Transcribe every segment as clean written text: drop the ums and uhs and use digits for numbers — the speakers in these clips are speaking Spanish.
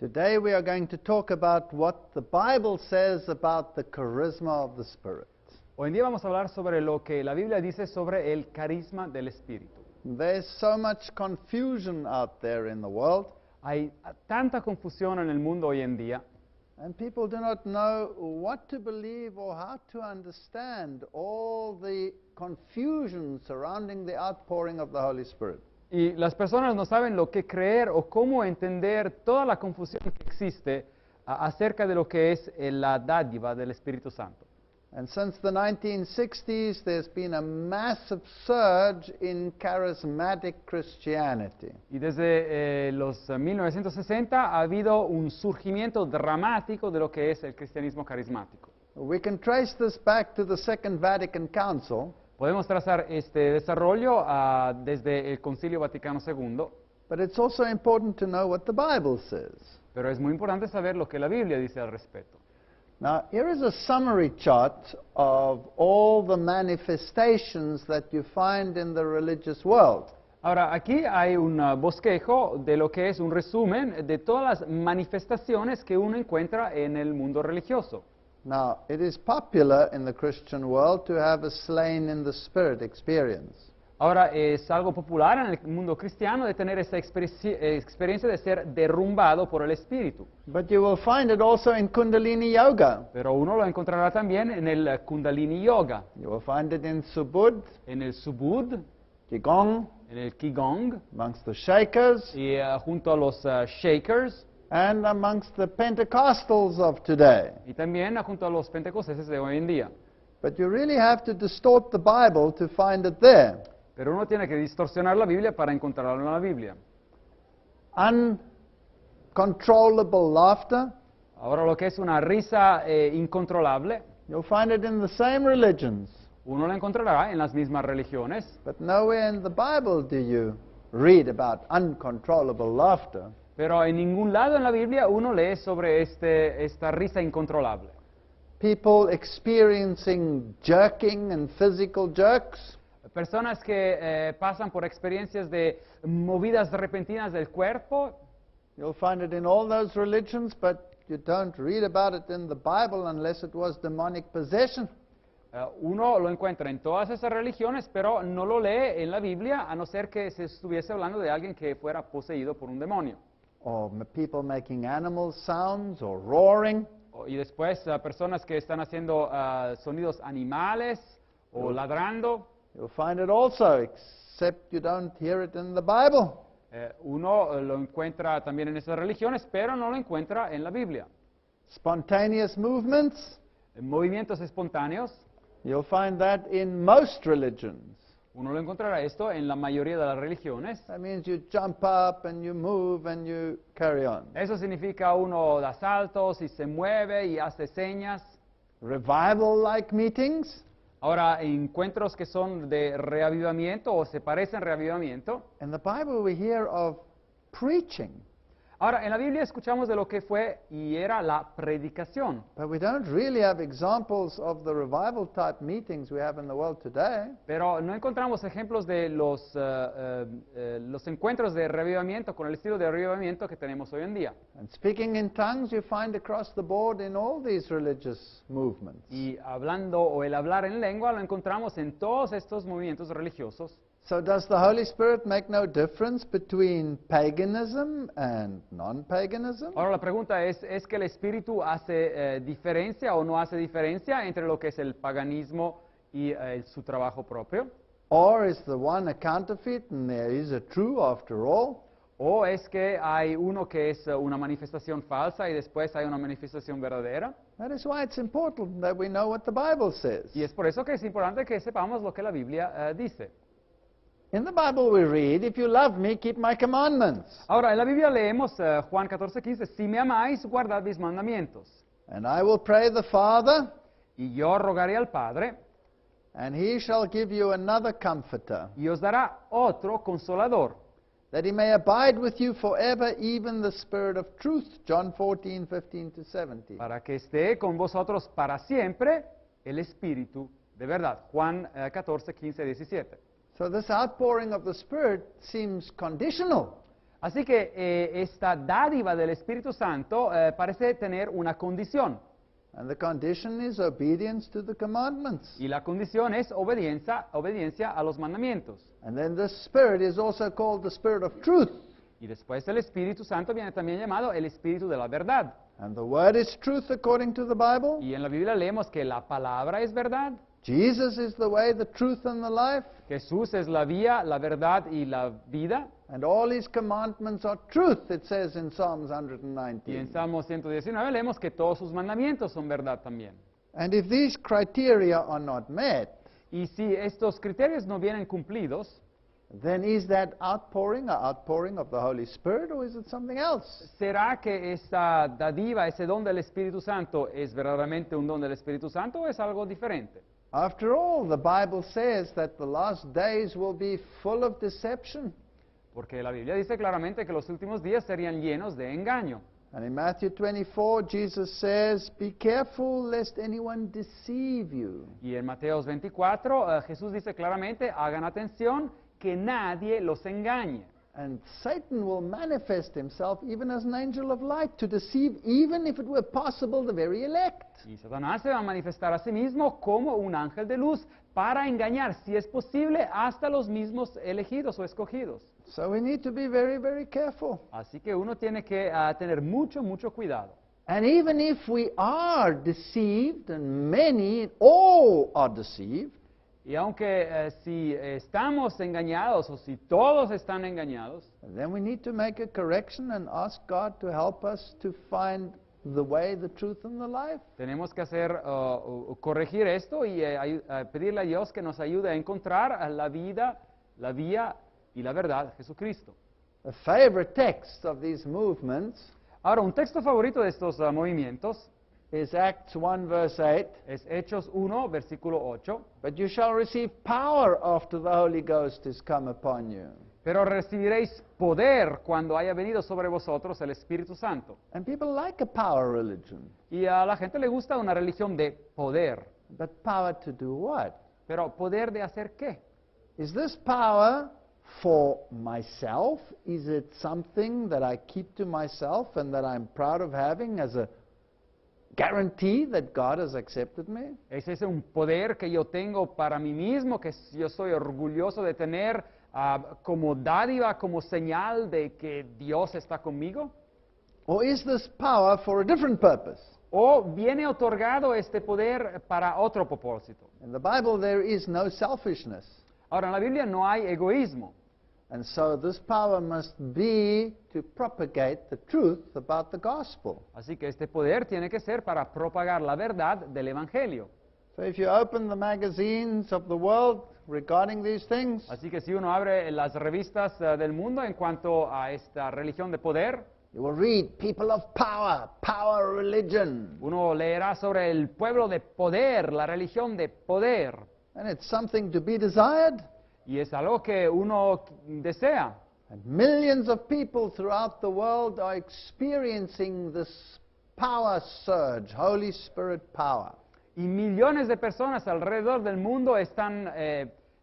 Today we are going to talk about what the Bible says about the charisma of the Spirit. Hoy en día vamos a hablar sobre lo que la Biblia dice sobre el carisma del Espíritu. There's so much confusion out there in the world, Hay tanta confusión en el mundo hoy en día and people do not know what to believe or how to understand all the confusion surrounding the outpouring of the Holy Spirit. y las personas no saben lo que creer o cómo entender toda la confusión que existe acerca de lo que es la dádiva del Espíritu Santo. And since the 1960s, there's been a massive surge in charismatic Christianity. Y desde los 1960 ha habido un surgimiento dramático de lo que es el cristianismo carismático. We can trace this back to the Second Vatican Council, Podemos trazar este desarrollo desde el Concilio Vaticano II, but it's also important to know what the Bible says. pero es muy importante saber lo que la Biblia dice al respecto. Now, here is a summary chart of all the manifestations that you find in the religious world. Ahora, aquí hay un bosquejo de lo que es un resumen de todas las manifestaciones que uno encuentra en el mundo religioso. Now, it is popular in the Christian world to have a slain in the spirit experience. Ahora, es algo popular en el mundo cristiano de tener esa experiencia de ser derrumbado por el Espíritu. But you will find it also in Kundalini Yoga. Pero uno lo encontrará también en el Kundalini Yoga, You will find it in Subud, en el Subud, Qigong, en el Qigong, amongst the Shakers, y junto a los Shakers, and amongst the Pentecostals of today. y también junto a los pentecosteses de hoy en día. But you really have to distort the Bible to find it there. Pero uno tiene que distorsionar la Biblia para encontrarlo en la Biblia. Uncontrollable laughter, Ahora, lo que es una risa incontrolable, you'll find it in the same religions. uno lo encontrará en las mismas religiones, But nowhere in the Bible do you read about uncontrollable laughter. pero en ningún lado en la Biblia uno lee sobre esta risa incontrolable. People experiencing jerking and physical jerks, Personas que pasan por experiencias de movidas repentinas del cuerpo, you'll find it in all those religions, but you don't read about it in the Bible unless it was demonic possession. uno lo encuentra en todas esas religiones, pero no lo lee en la Biblia, a no ser que se estuviese hablando de alguien que fuera poseído por un demonio. Or people making animal sounds or roaring. Y después personas que están haciendo sonidos animales o ladrando. You'll find it also, except you don't hear it in the Bible. Uno lo encuentra también en esas religiones, pero no lo encuentra en la Biblia. Spontaneous movements, Movimientos espontáneos, you'll find that in most religions. uno lo encontrará esto en la mayoría de las religiones. That means you jump up and you move and you carry on. Eso significa uno da saltos y se mueve y hace señas. Revival-like meetings, Ahora, encuentros que son de reavivamiento o se parecen reavivamiento. in the Bible we hear of preaching, Ahora, en la Biblia escuchamos de lo que fue y era la predicación, but we don't really have examples of the revival type meetings we have in the world today. pero no encontramos ejemplos de los encuentros de reavivamiento con el estilo de reavivamiento que tenemos hoy en día. And speaking in tongues you find across the board in all these religious movements. Y hablando o el hablar en lengua lo encontramos en todos estos movimientos religiosos. So does the Holy Spirit make no difference between paganism and non-paganism? Ahora la pregunta ¿es que el Espíritu hace diferencia o no hace diferencia entre lo que es el paganismo y su trabajo propio? Or is the one a counterfeit and there is a true after all? ¿O es que hay uno que es una manifestación falsa y después hay una manifestación verdadera? That is why it's important that we know what the Bible says. Y es por eso que es importante que sepamos lo que la Biblia dice. In the Bible we read, if you love me, keep my commandments. Ahora, en la Biblia leemos Juan 14:15, si me amáis, guardad mis mandamientos. And I will pray the Father, Y yo rogaré al Padre, and he shall give you another comforter, y os dará otro consolador, that he may abide with you forever, even the Spirit of truth. John 14:15-17. para que esté con vosotros para siempre el Espíritu de verdad. Juan 14:15-17. So this outpouring of the Spirit seems conditional. Así que esta dádiva del Espíritu Santo parece tener una condición. And the condition is obedience to the commandments. Y la condición es obediencia a los mandamientos. And then the Spirit is also called the Spirit of truth. Y después el Espíritu Santo viene también llamado el Espíritu de la verdad. And the word is truth according to the Bible. Y en la Biblia leemos que la palabra es verdad. Jesus is the way, the truth, and the life. Jesús es la vía, la verdad y la vida. And all his commandments are truth, it says in Psalms Y en 119. Salmo 119 leemos que todos sus mandamientos son verdad también. And if these criteria are not met, Y si estos criterios no vienen cumplidos, then is that outpouring of the Holy Spirit, or is it something else? ¿será que esta dádiva, ese don del Espíritu Santo, es verdaderamente un don del Espíritu Santo o es algo diferente? After all, the Bible says that the last days will be full of deception. Porque la Biblia dice claramente que los últimos días serían llenos de engaño. And in Matthew 24, Jesus says, "Be careful lest anyone deceive you." Y en Mateos 24, Jesús dice claramente, hagan atención que nadie los engañe. And Satan will manifest himself even as an angel of light to deceive, even if it were possible, the very elect. Y Satanás se va a manifestar a sí mismo como un ángel de luz para engañar, si es posible, hasta los mismos elegidos o escogidos. So we need to be very, very careful. Así que uno tiene que tener mucho, mucho cuidado. And even if we are deceived, and many, all are deceived, Y aunque si estamos engañados o si todos están engañados, then we need to make a correction and ask God to help us to find the way, the truth, and the life. tenemos que corregir esto y pedirle a Dios que nos ayude a encontrar la vida, la vía y la verdad, Jesucristo. A favorite text of these movements Ahora, un texto favorito de estos movimientos is Acts 1, verse 8. es Hechos 1, versículo 8. But you shall receive power after the Holy Ghost is come upon you. Pero recibiréis poder cuando haya venido sobre vosotros el Espíritu Santo. And people like a power religion. Y a la gente le gusta una religión de poder. But power to do what? Pero ¿poder de hacer qué? Is this power for myself? Is it something that I keep to myself and that I'm proud of having as a guarantee that God has accepted me? ¿Es ese un poder que yo tengo para mí mismo, que yo soy orgulloso de tener como dádiva, como señal de que Dios está conmigo? Or is this power for a different purpose? ¿O viene otorgado este poder para otro propósito? In the Bible there is no selfishness. Ahora, en la Biblia no hay egoísmo. And so this power must be to propagate the truth about the gospel. Así que este poder tiene que ser para propagar la verdad del Evangelio. So if you open the magazines of the world regarding these things, Así que si uno abre las revistas del mundo en cuanto a esta religión de poder, you will read people of power, power religion. uno leerá sobre el pueblo de poder, la religión de poder. And it's something to be desired. Y es algo que uno desea. And millions of people throughout the world are experiencing this power surge, Holy Spirit power. Y millones de personas alrededor del mundo están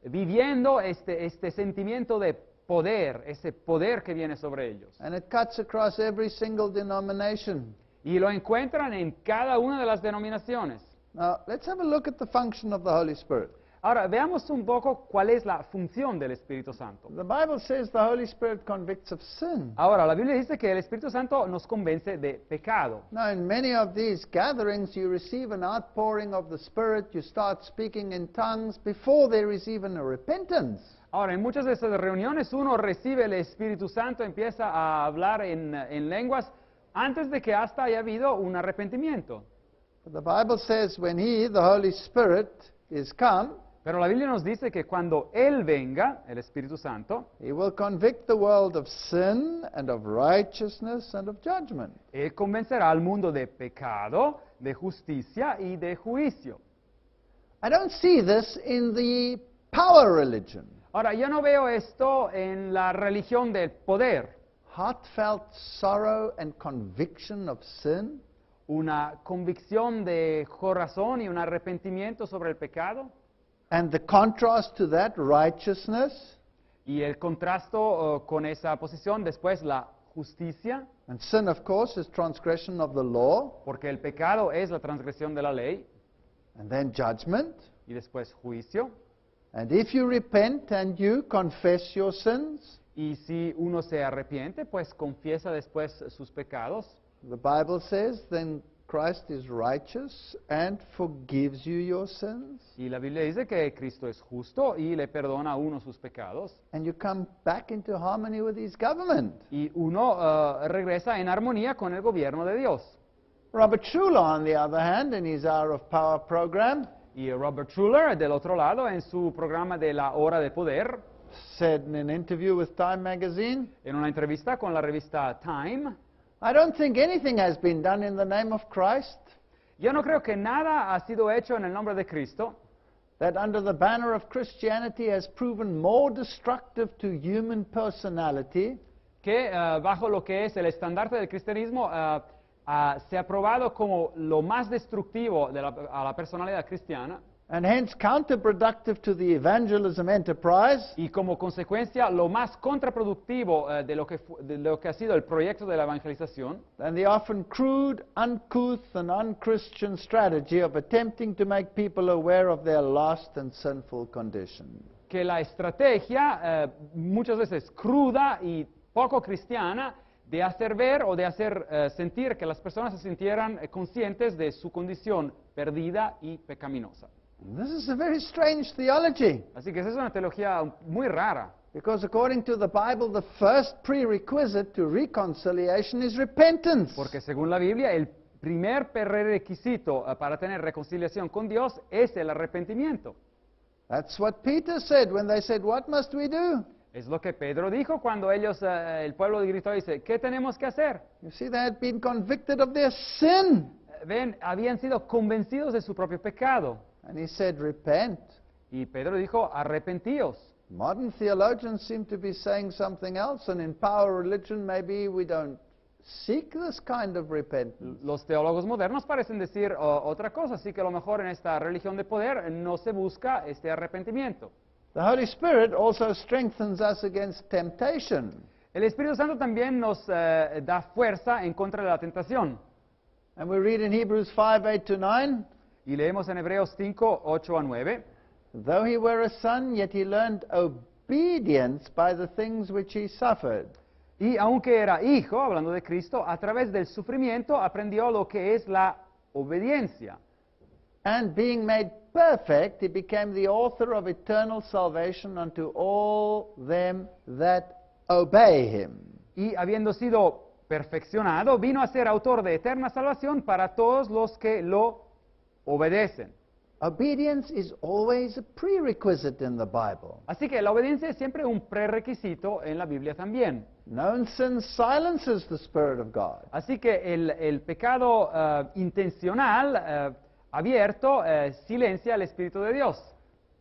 viviendo este sentimiento de poder, ese poder que viene sobre ellos. And it cuts across every single denomination. Y lo encuentran en cada una de las denominaciones. Now, let's have a look at the function of the Holy Spirit. Ahora, veamos un poco cuál es la función del Espíritu Santo. The Bible says the Holy Spirit convicts of sin. Ahora, la Biblia dice que el Espíritu Santo nos convence de pecado. Now, in many of these gatherings, you receive an outpouring of the Spirit. You start speaking in tongues before there is even a repentance. Ahora, en muchas de esas reuniones uno recibe el Espíritu Santo, empieza a hablar en lenguas antes de que hasta haya habido un arrepentimiento. But the Bible says when He, the Holy Spirit, is come, Pero la Biblia nos dice que cuando Él venga, el Espíritu Santo, He will convict the world of sin and of righteousness and of judgment. Él convencerá al mundo de pecado, de justicia y de juicio. I don't see this in the power religion. Ahora, yo no veo esto en la religión del poder, Heartfelt sorrow and conviction of sin. una convicción de corazón y un arrepentimiento sobre el pecado, And the contrast to that, righteousness. Y el contrasto con esa posición, después la justicia, And sin, of course, is transgression of the law. porque el pecado es la transgresión de la ley, And then judgment. y después juicio. And if you repent and you confess your sins, Y si uno se arrepiente, pues confiesa después sus pecados. the Bible says, then Christ is righteous and forgives you your sins. Y la Biblia dice que Cristo es justo y le perdona a uno sus pecados. And you come back into harmony with his government. Y uno regresa en armonía con el gobierno de Dios. Robert Schuller, on the other hand, in his Hour of Power program, Y Robert Schuller, del otro lado, en su programa de la Hora de Poder, said in an interview with Time magazine, en una entrevista con la revista Time, I don't think anything has been done in the name of Christ yo no creo que nada ha sido hecho en el nombre de Cristo that under the banner of Christianity has proven more destructive to human personality que bajo lo que es el estandarte del cristianismo se ha probado como lo más destructivo a la personalidad cristiana and hence counterproductive to the evangelism enterprise y como consecuencia lo más contraproductivo de lo que ha sido el proyecto de la evangelización than the often crude, uncouth, and unchristian strategy of attempting to make people aware of their lost and sinful condition. que la estrategia muchas veces cruda y poco cristiana de hacer ver o de hacer sentir que las personas se sintieran conscientes de su condición perdida y pecaminosa. And this is a very strange theology, Así que esa es una teología muy rara, because according to the Bible, the first prerequisite to reconciliation is repentance. porque según la Biblia el primer prerequisito para tener reconciliación con Dios es el arrepentimiento. That's what Peter said when they said, "What must we do?" Es lo que Pedro dijo cuando el pueblo gritó y dice, ¿qué tenemos que hacer? You see, they had been convicted of their sin. Ven, habían sido convencidos de su propio pecado. And he said, repent. Y Pedro dijo, arrepentíos. Modern theologians seem to be saying something else, and in power religion, maybe we don't seek this kind of repentance. Los teólogos modernos parecen decir otra cosa, así que a lo mejor en esta religión de poder no se busca este arrepentimiento. The Holy Spirit also strengthens us against temptation. El Espíritu Santo también nos da fuerza en contra de la tentación. And we read in Hebrews 5, 8 to 9, Y leemos en Hebreos 5, 8 a 9. though he were a son, yet he learned obedience by the things which he suffered. Y aunque era hijo, hablando de Cristo, a través del sufrimiento aprendió lo que es la obediencia. And being made perfect, he became the author of eternal salvation unto all them that obey him. Y habiendo sido perfeccionado, vino a ser autor de eterna salvación para todos los que lo obedecen. Obedience is always a prerequisite in the Bible. Así que la obediencia es siempre un prerequisito en la Biblia también. Known sin silences the Spirit of God. Así que el pecado intencional, abierto, silencia al Espíritu de Dios.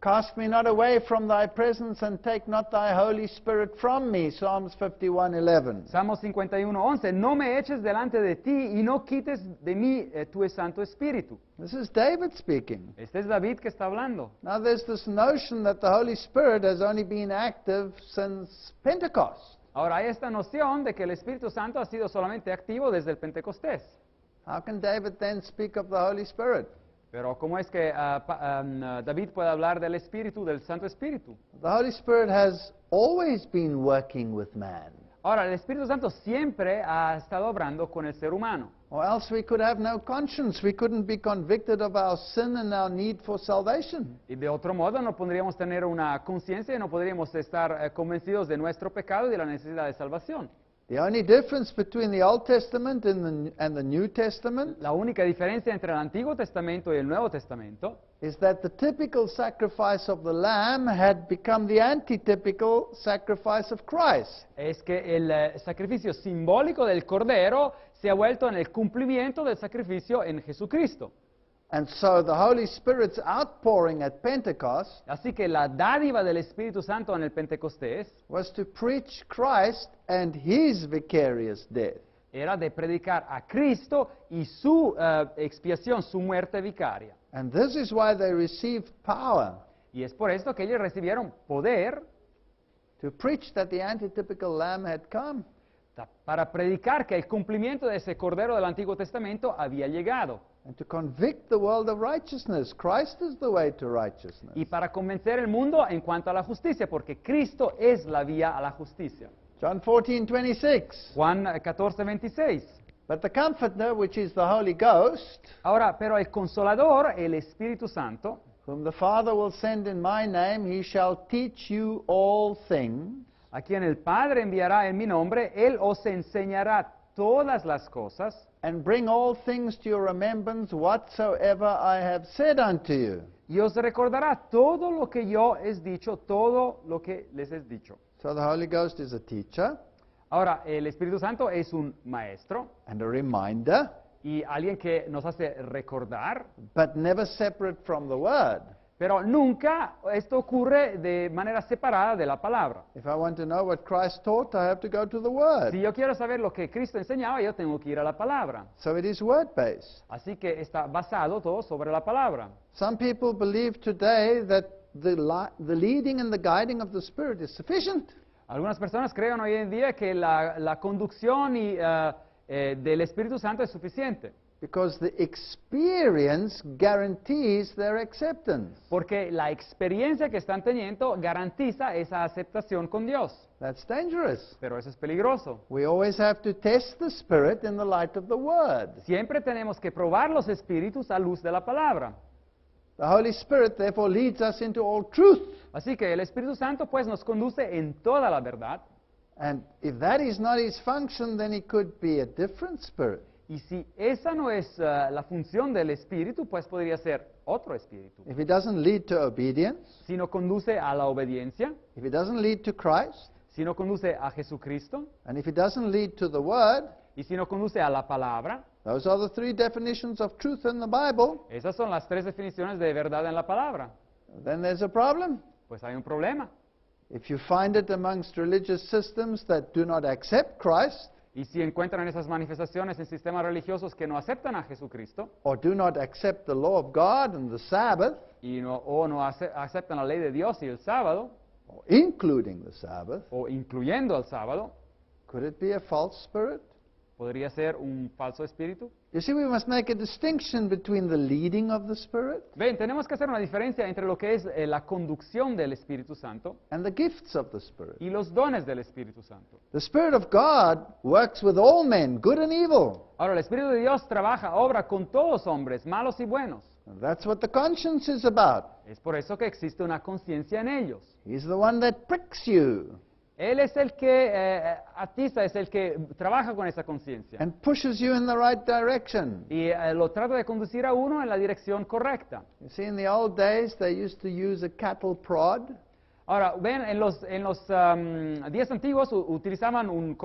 Cast me not away from thy presence and take not thy Holy Spirit from me. Psalms 51:11. Salmos 51:11, no me eches delante de ti y no quites de mí tu Santo Espíritu. This is David speaking. Este es David que está hablando. Now there's this notion that the Holy Spirit has only been active since Pentecost. Ahora hay esta noción de que el Espíritu Santo ha sido solamente activo desde el Pentecostés. How can David then speak of the Holy Spirit? Pero ¿cómo es que David puede hablar del Espíritu, del Santo Espíritu? The Holy Spirit has always been working with man. Ahora, el Espíritu Santo siempre ha estado obrando con el ser humano. Or else we could have no conscience. We couldn't be convicted of our sin and our need for salvation. Y de otro modo no podríamos tener una conciencia y no podríamos estar convencidos de nuestro pecado y de la necesidad de salvación. The only difference between the Old Testament and the New Testament La única diferencia entre el Antiguo Testamento y el Nuevo Testamento is that the typical sacrifice of the lamb had become the antitypical sacrifice of Christ. es que el sacrificio simbólico del Cordero se ha vuelto en el cumplimiento del sacrificio en Jesucristo. And so the Holy Spirit's outpouring at Pentecost Así que la dádiva del Espíritu Santo en el Pentecostés was to preach Christ and his vicarious death. era de predicar a Cristo y su expiación, su muerte vicaria. And this is why they received power. Y es por esto que ellos recibieron poder to preach that the antitypical Lamb had come. para predicar que el cumplimiento de ese Cordero del Antiguo Testamento había llegado. And to convict the world of righteousness. Christ is the way to righteousness. Y para convencer el mundo en cuanto a la justicia, porque Cristo es la vía a la justicia. John 14:26. Juan 14:26. But the Comforter, which is the Holy Ghost, Ahora, pero el Consolador, el Espíritu Santo, whom the Father will send in my name, he shall teach you all things, a quien el Padre enviará en mi nombre, Él os enseñará todas las cosas and bring all things to your remembrance whatsoever I have said unto you. y os recordará todo lo que yo he dicho, todo lo que les he dicho. So the Holy Ghost is a teacher Ahora, el Espíritu Santo es un maestro and a reminder, y alguien que nos hace recordar, but never separate from the Word. pero nunca esto ocurre de manera separada de la palabra. If I want to know what Christ taught, I have to go to the Word. Si yo quiero saber lo que Cristo enseñaba, yo tengo que ir a la palabra. So it is word-based. Así que está basado todo sobre la palabra. Some people believe today that the leading and the guiding of the Spirit is sufficient. Algunas personas creen hoy en día que la conducción del Espíritu Santo es suficiente, Because the experience guarantees their acceptance. porque la experiencia que están teniendo garantiza esa aceptación con Dios. That's dangerous. Pero eso es peligroso. We always have to test the Spirit in the light of the Word. Siempre tenemos que probar los espíritus a luz de la palabra. The Holy Spirit therefore leads us into all truth. Así que el Espíritu Santo pues nos conduce en toda la verdad. And if that is not his function, then he could be a different spirit. Y si esa no es la función del Espíritu, pues podría ser otro espíritu. If it doesn't lead to obedience, Si no conduce a la obediencia, if it doesn't lead to Christ, si no conduce a Jesucristo, and if it doesn't lead to the Word, y si no conduce a la palabra, those are the three definitions of truth in the Bible, esas son las tres definiciones de verdad en la palabra. then there's a problem. Pues hay un problema. If you find it amongst religious systems that do not accept Christ, Y si encuentran esas manifestaciones en sistemas religiosos que no aceptan a Jesucristo, or do not accept the law of God and the Sabbath, o no aceptan la ley de Dios y el sábado, or including the Sabbath, o incluyendo el sábado, could it be a false spirit? podría ser un falso espíritu. You see, we must make a distinction between the leading of the Spirit Ven, tenemos que hacer una diferencia entre lo que es la conducción del Espíritu Santo and the gifts of the Spirit. y los dones del Espíritu Santo. The Spirit of God works with all men, good and evil. Ahora, el Espíritu de Dios trabaja, obra con todos hombres, malos y buenos. And that's what the conscience is about. Es por eso que existe una conciencia en ellos. He's the one that pricks you Él es el que atiza, es el que trabaja con esa conciencia. and pushes you in the right direction. Y lo trata de conducir a uno en la dirección correcta. You see, in the old days, they used to use a cattle prod. Ahora, ven, en los días antiguos utilizaban un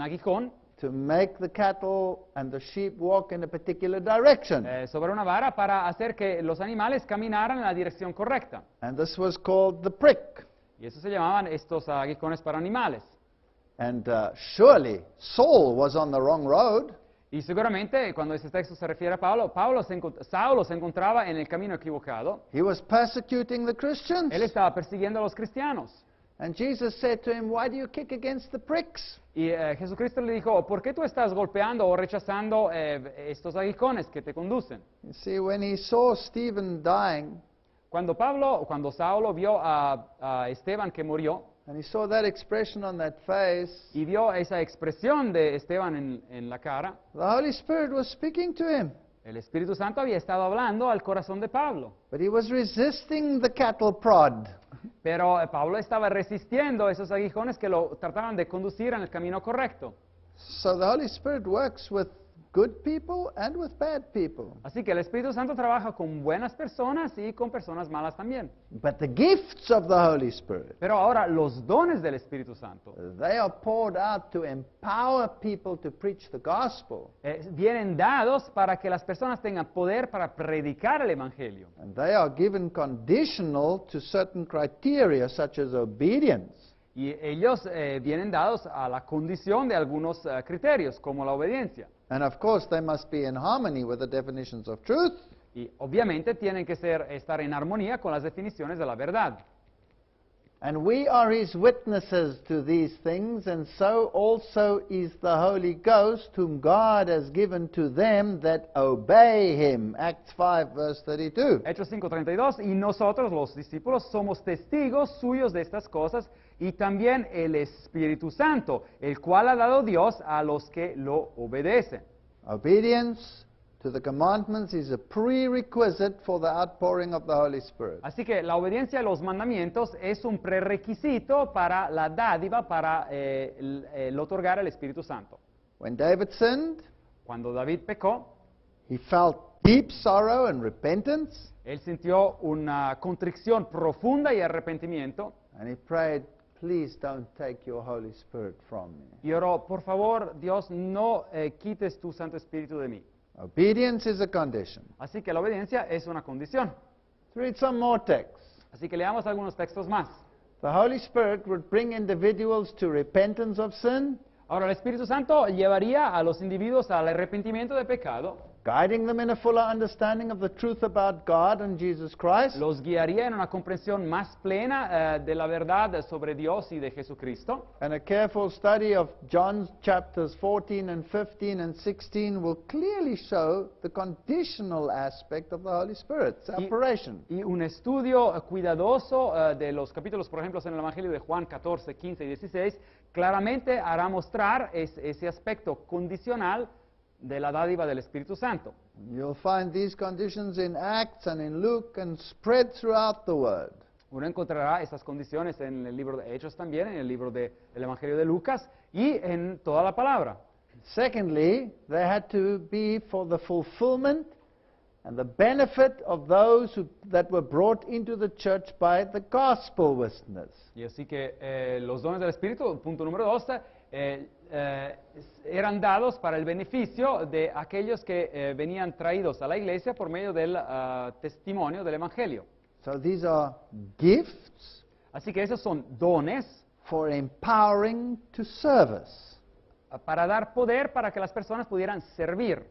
aguijón To make the cattle and the sheep walk in a particular direction. sobre una vara para hacer que los animales caminaran en la dirección correcta. And this was called the prick. Y eso se llamaban estos aguijones para animales. And surely Saul was on the wrong road. Y seguramente cuando ese texto se refiere a Saulo se encontraba en el camino equivocado. He was persecuting the Christians. Él estaba persiguiendo a los cristianos. And Jesus said to him, why do you kick against the pricks? Y Jesucristo le dijo, ¿por qué tú estás golpeando o rechazando estos aguijones que te conducen? You see, when he saw Stephen dying, Cuando Saulo vio a Esteban que murió, and he saw that expression on that face, y vio esa expresión de Esteban en la cara, the Holy Spirit was speaking to him. el Espíritu Santo había estado hablando al corazón de Pablo. But he was resisting the cattle prod. Pero Pablo estaba resistiendo esos aguijones que lo trataban de conducir en el camino correcto. So the Holy Spirit works with good people and with bad people. Así que el Espíritu Santo trabaja con buenas personas y con personas malas también. But the gifts of the Holy Spirit, Pero ahora los dones del Espíritu Santo they are poured out to empower people to preach the gospel. Vienen dados para que las personas tengan poder para predicar el Evangelio. And they are given conditional to certain criteria such as obedience. Y ellos vienen dados a la condición de algunos criterios, como la obediencia. And of course, they must be in harmony with the definitions of truth. Y obviamente tienen que estar en armonía con las definiciones de la verdad. And we are his witnesses to these things, and so also is the Holy Ghost, whom God has given to them that obey him. Acts 5, verse 32. Hechos 5:32, y nosotros los discípulos somos testigos suyos de estas cosas, y también el Espíritu Santo, el cual ha dado Dios a los que lo obedecen. Obedience to the commandments is a prerequisite for the outpouring of the Holy Spirit. Así que la obediencia a los mandamientos es un prerequisito para la dádiva, para el otorgar el Espíritu Santo. When David sinned, Cuando David pecó, he felt deep sorrow and repentance, él sintió una contrición profunda y arrepentimiento, and he prayed, please don't take your Holy Spirit from me. y oró, por favor, Dios, no quites tu Santo Espíritu de mí. Obedience is a condition. Así que la obediencia es una condición. Let's read some more texts. Así que leamos algunos textos más. The Holy Spirit would bring individuals to repentance of sin, Ahora, el Espíritu Santo llevaría a los individuos al arrepentimiento de pecado, guiding them in a fuller understanding of the truth about God and Jesus Christ, los guiaría en una comprensión más plena de la verdad sobre Dios y de Jesucristo. and a careful study of John chapters 14 and 15 and 16 will clearly show the conditional aspect of the Holy Spirit's operation. Y un estudio cuidadoso de los capítulos, por ejemplo, en el Evangelio de Juan 14, 15 y 16, claramente hará mostrar ese aspecto condicional de la dádiva del Espíritu Santo. You'll find these conditions in Acts and in Luke and spread throughout the Word. Uno encontrará esas condiciones en el libro de Hechos también, en el libro del Evangelio de Lucas y en toda la palabra. Secondly, they had to be for the fulfillment and the benefit of those that were brought into the church by the gospel witness. Y así que los dones del Espíritu, punto número 2, eran dados para el beneficio de aquellos que venían traídos a la iglesia por medio del testimonio del Evangelio. So these are gifts Así que esos son dones for empowering to service. para dar poder para que las personas pudieran servir.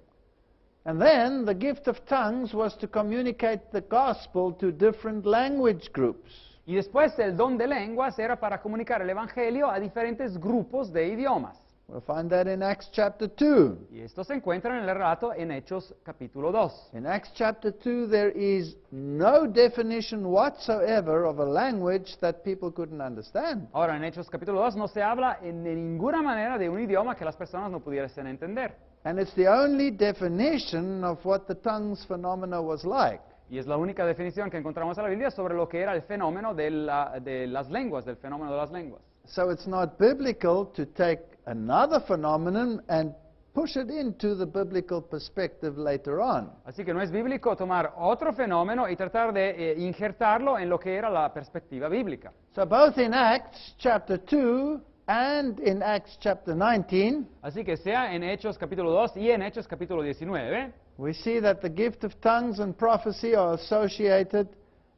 And then the gift of tongues was to communicate the gospel to different language groups. Y después el don de lenguas era para comunicar el Evangelio a diferentes grupos de idiomas. We'll find that in Acts chapter 2. Y esto se encuentra en el relato en Hechos capítulo 2. In Acts chapter 2, there is no definition whatsoever of a language that people couldn't understand. Ahora, en Hechos capítulo 2 no se habla de ninguna manera de un idioma que las personas no pudiesen entender. And it's the only definition of what the tongues phenomena was like. Y es la única definición que encontramos en la Biblia sobre lo que era el fenómeno de las lenguas, del fenómeno de las lenguas. So it's not biblical to take another phenomenon and push it into the biblical perspective later on. Así que no es bíblico tomar otro fenómeno y tratar de injertarlo en lo que era la perspectiva bíblica. So both in Acts chapter 2 and in Acts chapter 19, Así que sea en Hechos capítulo 2 y en Hechos capítulo 19, we see that the gift of tongues and prophecy are associated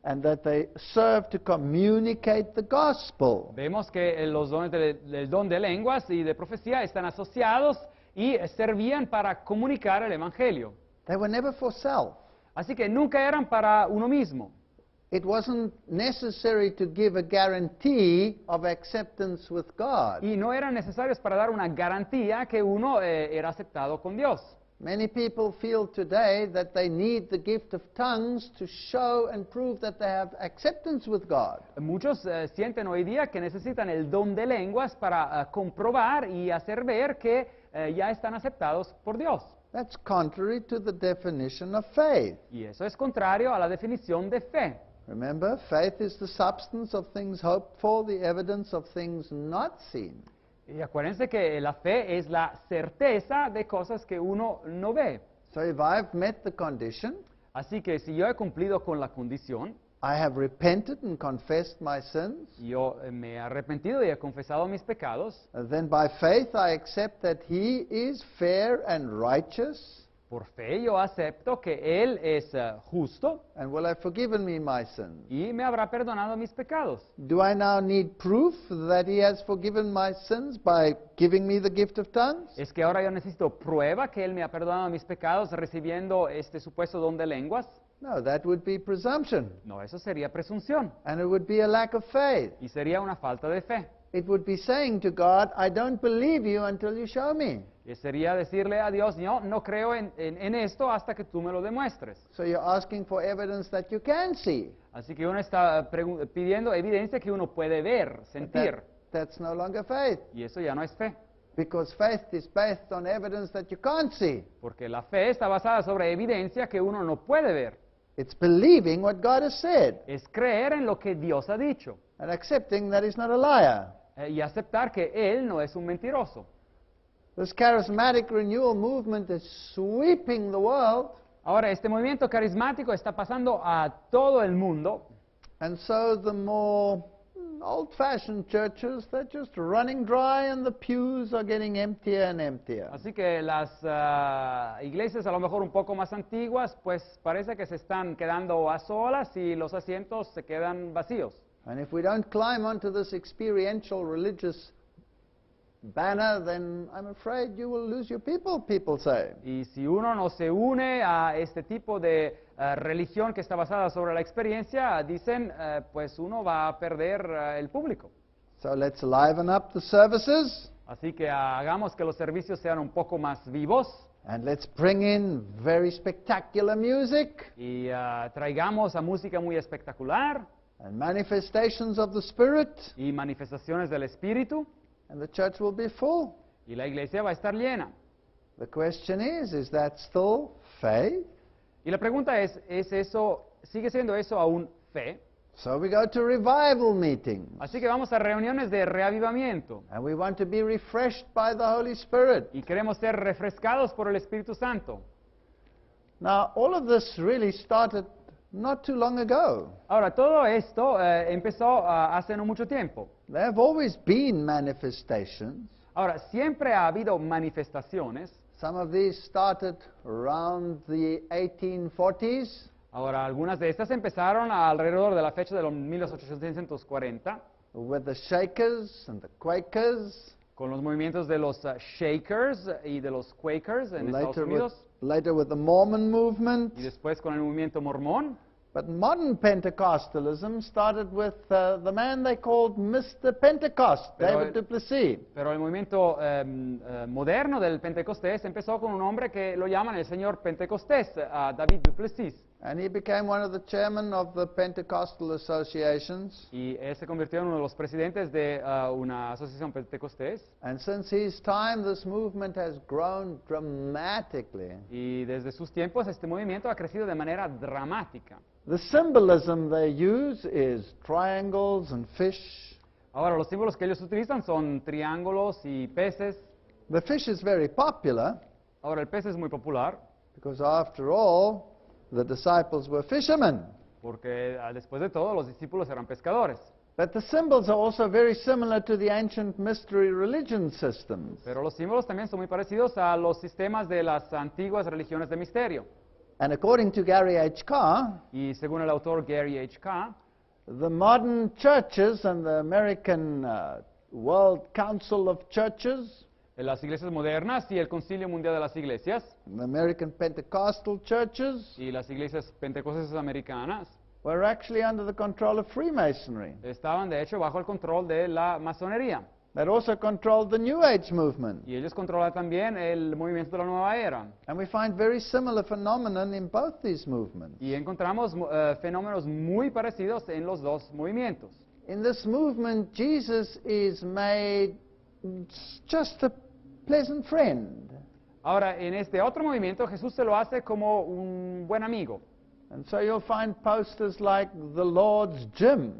and that they serve to communicate the gospel. vemos que los dones del don de lenguas y de profecía están asociados y servían para comunicar el Evangelio. They were never for self. Así que nunca eran para uno mismo. It wasn't necessary to give a guarantee of acceptance with God. Y no eran necesarios para dar una garantía que uno era aceptado con Dios. Many people feel today that they need the gift of tongues to show and prove that they have acceptance with God. Muchos sienten hoy día que necesitan el don de lenguas para comprobar y hacer ver que ya están aceptados por Dios. That's contrary to the definition of faith. Y eso es contrario a la definición de fe. Remember, faith is the substance of things hoped for, the evidence of things not seen. Y acuérdense que la fe es la certeza de cosas que uno no ve. So if I've met the condition, Así que si yo he cumplido con la condición, I have repented and confessed my sins, yo me he arrepentido y he confesado mis pecados, then by faith I accept that He is fair and righteous, por fe yo acepto que Él es justo and will have forgiven me my sins. y me habrá perdonado mis pecados. Do I now need proof that He has forgiven my sins by giving me the gift of tongues? ¿Es que ahora yo necesito prueba que Él me ha perdonado mis pecados recibiendo este supuesto don de lenguas? No, that would be presumption. No, eso sería presunción And it would be a lack of faith. y sería una falta de fe. It would be saying to God, I don't believe you until you show me. Y sería decirle a Dios, no creo en esto hasta que tú me lo demuestres. So you're asking for evidence that you can see. Así que uno está pidiendo evidencia que uno puede ver, But sentir, that's no longer faith. y eso ya no es fe, Because faith is based on evidence that you can't see. porque la fe está basada sobre evidencia que uno no puede ver. It's believing what God has said Es creer en lo que Dios ha dicho and accepting that He's not a liar. y aceptar que Él no es un mentiroso. This charismatic renewal movement is sweeping the world, Ahora, este movimiento carismático está pasando a todo el mundo, and so the more old-fashioned churches, they're just running dry and the pews are getting emptier and emptier. así que las iglesias a lo mejor un poco más antiguas, pues parece que se están quedando a solas y los asientos se quedan vacíos. And if we don't climb onto this experiential religious banner, then I'm afraid you will lose your people say. Y si uno no se une a este tipo de religión que está basada sobre la experiencia, dicen, pues uno va a perder el público. So let's liven up the services Así que hagamos que los servicios sean un poco más vivos and let's bring in very spectacular music y traigamos a música muy espectacular and manifestations of the Spirit, y manifestaciones del Espíritu, and the church will be full. y la iglesia va a estar llena. The question is that still faith? Y la pregunta es eso, sigue siendo eso aún fe? So we go to revival meetings, Así que vamos a reuniones de reavivamiento and we want to be refreshed by the Holy Spirit. y queremos ser refrescados por el Espíritu Santo. Now, all of this really started not too long ago. Ahora, todo esto empezó hace no mucho tiempo. There have always been manifestations. Ahora, siempre ha habido manifestaciones. Some of these started around the 1840s, Ahora, algunas de estas empezaron alrededor de la fecha de los 1840, with the Shakers and the Quakers. con los movimientos de los Shakers y de los Quakers en Estados Unidos, Later with the Mormon movement. y después con el movimiento mormón. But modern Pentecostalism started with the man they called Mr. Pentecost, Pero David el- Duplessis. Pero el movimiento moderno del Pentecostés empezó con un hombre que lo llaman el señor Pentecostés, David Duplessis. And he became one of the chairmen of the Pentecostal associations. Y él se convirtió en uno de los presidentes de una asociación pentecostés. And since his time, this movement has grown dramatically. Y desde sus tiempos este movimiento ha crecido de manera dramática. The symbolism they use is triangles and fish. Ahora, los símbolos que ellos utilizan son triángulos y peces. The fish is very popular Ahora, el pez es muy popular because, after all, the disciples were fishermen. porque después de todo los discípulos eran pescadores. But the symbols are also very similar to the ancient mystery religion systems. Pero los símbolos también son muy parecidos a los sistemas de las antiguas religiones de misterio. And according to Gary H. Carr, Y según el autor Gary H. Carr, the modern churches and the American World Council of Churches, las iglesias modernas y el Concilio Mundial de las Iglesias the American Pentecostal churches, y las iglesias pentecostales americanas were actually under the control of Freemasonry. estaban de hecho bajo el control de la masonería. That also controlled the New Age movement. Y ellos controlan también el movimiento de la nueva era. And we find very similar phenomenon in both these movements. Y encontramos fenómenos muy parecidos en los dos movimientos. In this movement, Jesus is made just a pleasant friend. Ahora, en este otro movimiento, Jesús se lo hace como un buen amigo. And so you'll find posters like the Lord's Gym,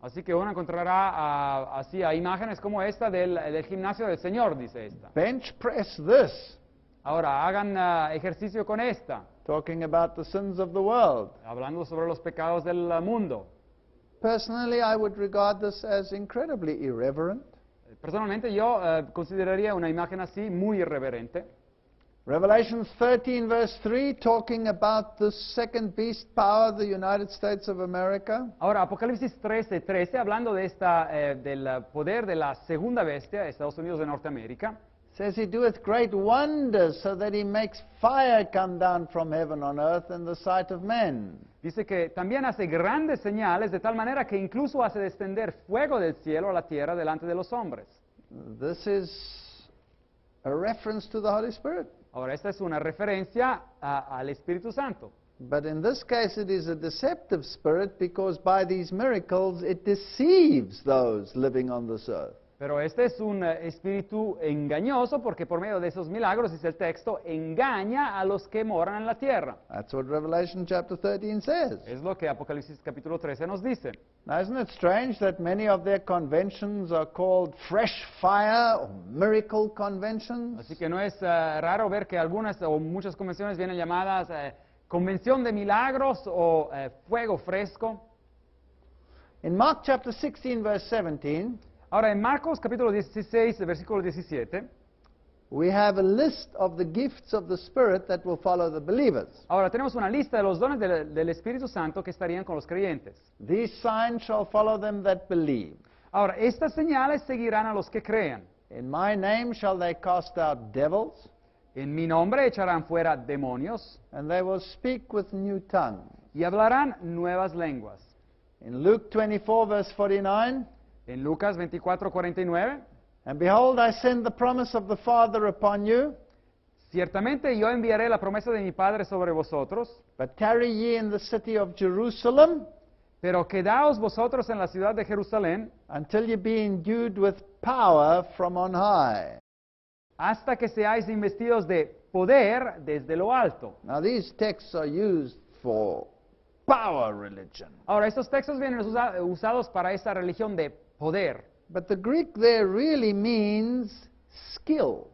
Así que uno encontrará así a imágenes como esta del gimnasio del Señor, dice esta. bench press this, Ahora, hagan ejercicio con esta, talking about the sins of the world. hablando sobre los pecados del mundo. Personally, I would regard this as incredibly irreverent. Personalmente, yo consideraría una imagen así muy irreverente. Revelation 13 verse 3, talking about the second beast power, the United States of America. Ahora, Apocalipsis 13, hablando de del poder de la segunda bestia, Estados Unidos de Norteamérica, says he doeth great wonders, so that he makes fire come down from heaven on earth in the sight of men. Dice que también hace grandes señales, de tal manera que incluso hace descender fuego del cielo a la tierra delante de los hombres. This is a reference to the Holy Spirit. Ahora, esta es una referencia al Espíritu Santo. But in this case it is a deceptive spirit, because by these miracles it deceives those living on this earth. Pero este es un espíritu engañoso porque por medio de esos milagros, dice el texto, engaña a los que moran en la tierra. That's what Revelation chapter 13 says. Es lo que Apocalipsis capítulo 13 nos dice. Now, isn't it strange that many of their conventions are called fresh fire or miracle conventions? Así que no es raro ver que algunas o muchas convenciones vienen llamadas convención de milagros o fuego fresco. In Mark chapter 16 verse 17, Ahora, en Marcos capítulo 16, versículo 17, we have a list of the gifts of the Spirit that will follow the believers. ahora tenemos una lista de los dones del Espíritu Santo que estarían con los creyentes. These signs shall follow them that believe. Ahora, estas señales seguirán a los que crean. In my name shall they cast out devils, En mi nombre echarán fuera demonios and they will speak with new tongues. y hablarán nuevas lenguas. In Luke 24 verse 49, En Lucas 24:49, and behold, I send the promise of the Father upon you, ciertamente yo enviaré la promesa de mi Padre sobre vosotros, but tarry ye in the city of Jerusalem pero quedaos vosotros en la ciudad de Jerusalén until ye be endued with power from on high. hasta que seáis investidos de poder desde lo alto. Now these texts are used for power religion. Ahora, estos textos vienen usados para esta religión de poder, But the Greek there really means skill.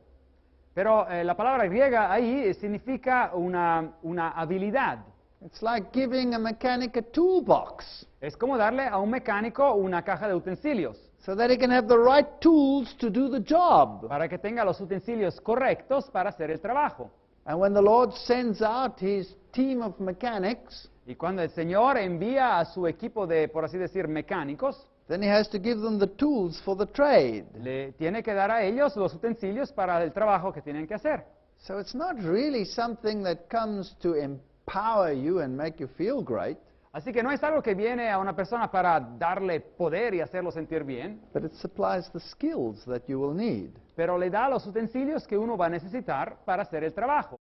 pero la palabra griega ahí significa una habilidad. It's like giving a mechanic a toolbox Es como darle a un mecánico una caja de utensilios so that he can have the right tools to do the job. para que tenga los utensilios correctos para hacer el trabajo. And when the Lord sends out his team of mechanics, Y cuando el Señor envía a su equipo de, por así decir, mecánicos, then he has to give them the tools for the trade. le tiene que dar a ellos los utensilios para el trabajo que tienen que hacer. So it's not really something that comes to empower you and make you feel great, Así que no es algo que viene a una persona para darle poder y hacerlo sentir bien, but it supplies the skills that you will need. pero le da los utensilios que uno va a necesitar para hacer el trabajo.